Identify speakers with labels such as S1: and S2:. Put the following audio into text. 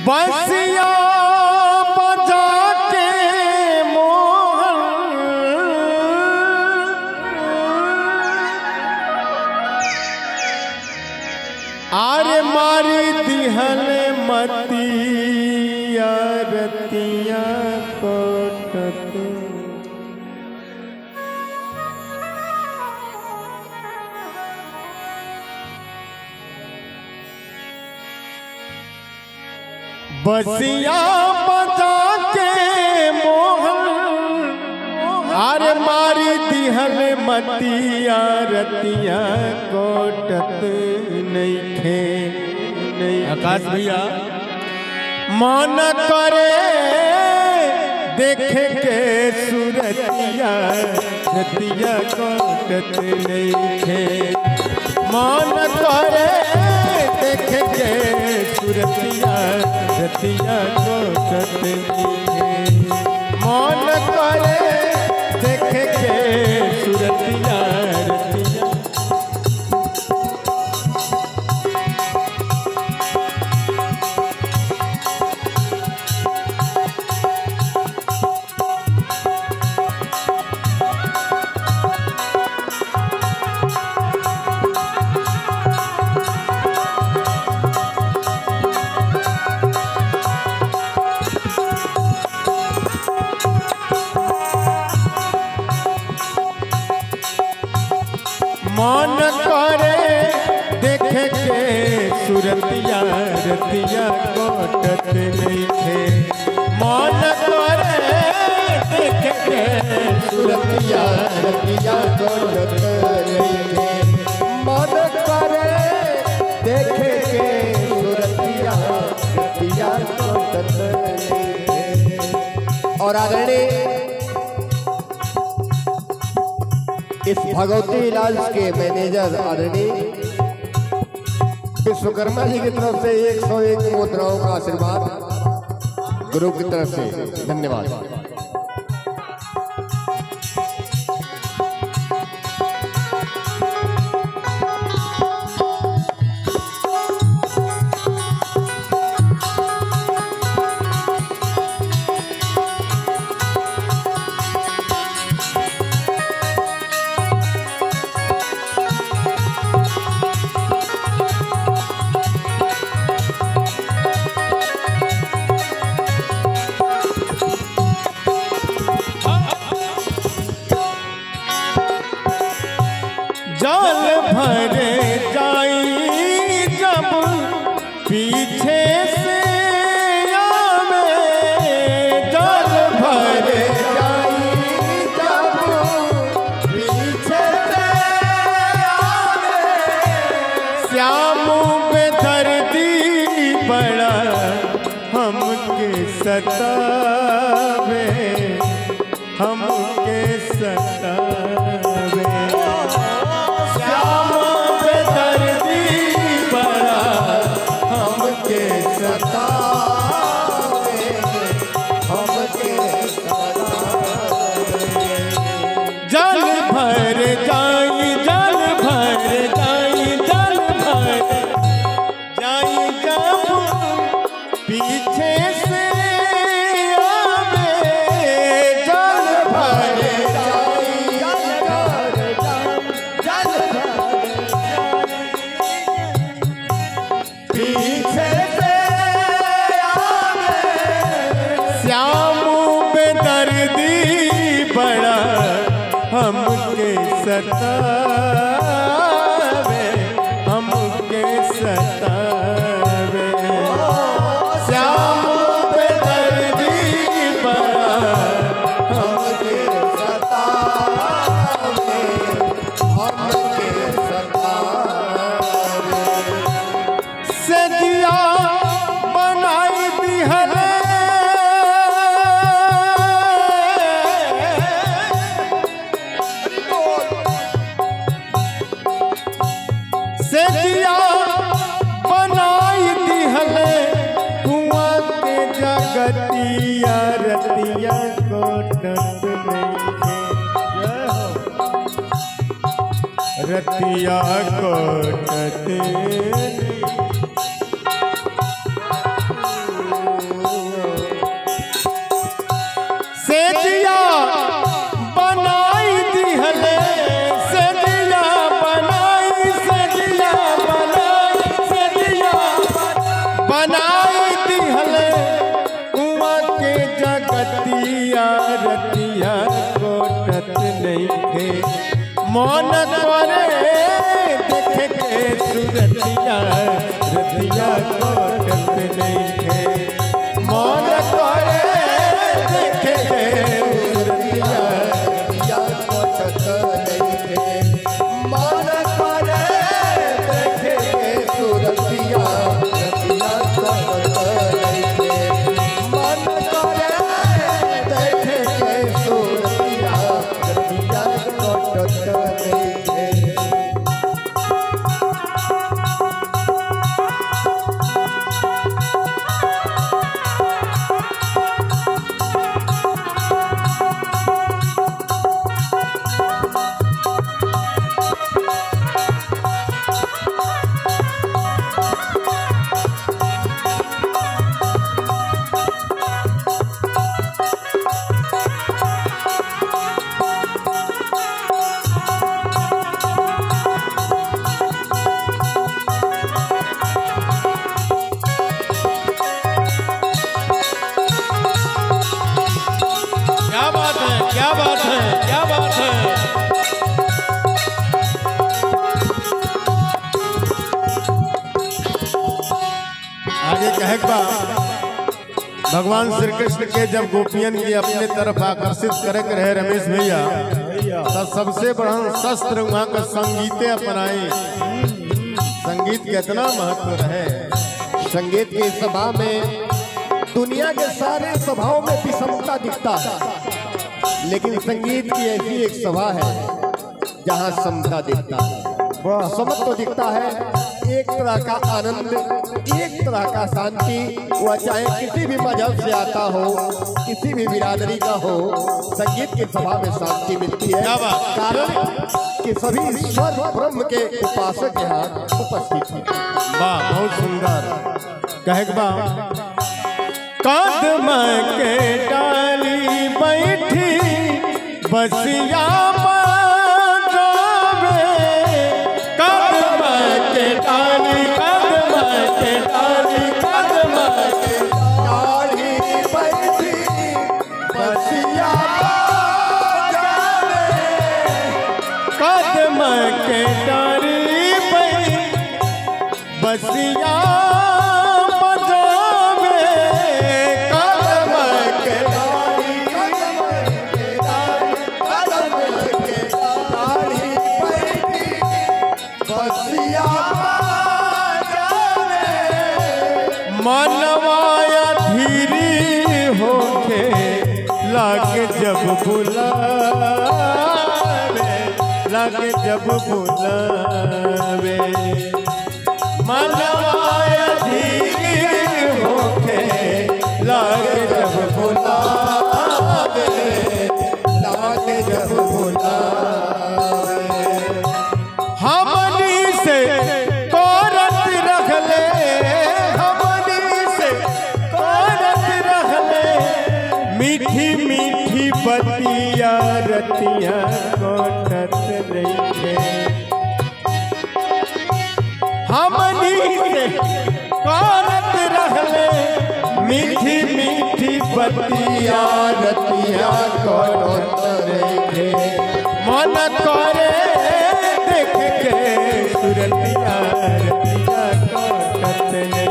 S1: बसिया बजा के मोहन आरे मारी दिहल मतिया रतिया कोटत बसिया बजा के मोहन आरे मारी दिहल मतिया रतिया कोटत नइखे आकाश भैया मन करे देखे के सूरतिया रतिया कोटत नइखे मन करे देखे के सूरतिया रतिया कोटत नइखे मन करे देखे के सूरतिया रतिया मन करे देखे के सूरतिया रतिया कोटत नइखे मन करे देखे के सूरतिया रतिया कोटत नइखे मन करे देखे के सूरतिया रतिया कोटत नइखे। और आदरणीय इस भगवती इलाज के मैनेजर आदरणीय विश्वकर्मा जी की तरफ से 101 मुद्राओं का आशीर्वाद गुरु की तरफ से धन्यवाद। जल भरे जाई जब पीछे से आवे जल भरे जाई जब पीछे से आवे श्याम पे दर्दी बड़ा हमके सतावे हमके सतावे जल भर जाई जल भर जाई जल भर जाई जब पीछे से आवे जल भर जाई जल भर पीछे से आवे श्याम पे दर्दी बड़ा हमके सतावे हमके सतावे श्याम पे दर्दी बड़ा हमके सतावे हमके सतावे सजिया बनाई दिहल सेजिया बनाई दिहल कुआं के जगतिया रतिया कोटत नइखे रतिया कोटत मन करे देख के सूरतिया रतिया कटत नहीं है मन करे देख के सूरतिया रतिया कटत नहीं है मन करे देख के सूरतिया रतिया कटत नहीं है मन करे देख के सूरतिया रतिया कटत नहीं है। क्या बात है क्या बात है। आगे कहेगा भगवान श्री कृष्ण के जब गोपियन की अपने तरफ आकर्षित करे के रहे रमेश भैया तो सबसे बड़ा शस्त्र वहाँ का संगीते अपनाए। संगीत के इतना महत्व रहे। संगीत की सभा में दुनिया के सारे सभाओं में विषमता दिखता है लेकिन संगीत की ऐसी एक सभा है जहाँ समता दिखता है समत्व दिखता है। एक तरह का आनंद एक तरह का शांति वह चाहे किसी भी मजहब से आता हो किसी भी बिरादरी का हो संगीत की सभा में शांति मिलती है कारण कि सभी ईश्वर ब्रह्म के उपासक यहाँ उपस्थित हैं। वाह बहुत सुंदर कहेगा कदम के डाली बैठी बसिया बजावे कदम के डाली कदम के डाली बैठी बसिया बजावे कदम के डाली बैठी बसिया मनवाया धीरी होके लागे जब बुलावे मनवाया धीरी होके लागे जब बुलावे हमनी से कोरत रख ले मीठी मीठी बतिया रतिया कोटत नहीं है हमनी से कोरत रहले मीठी मीठी बतिया रतिया कोटत नहीं है मन करे देख के सुरतिया रतिया कोटत नहीं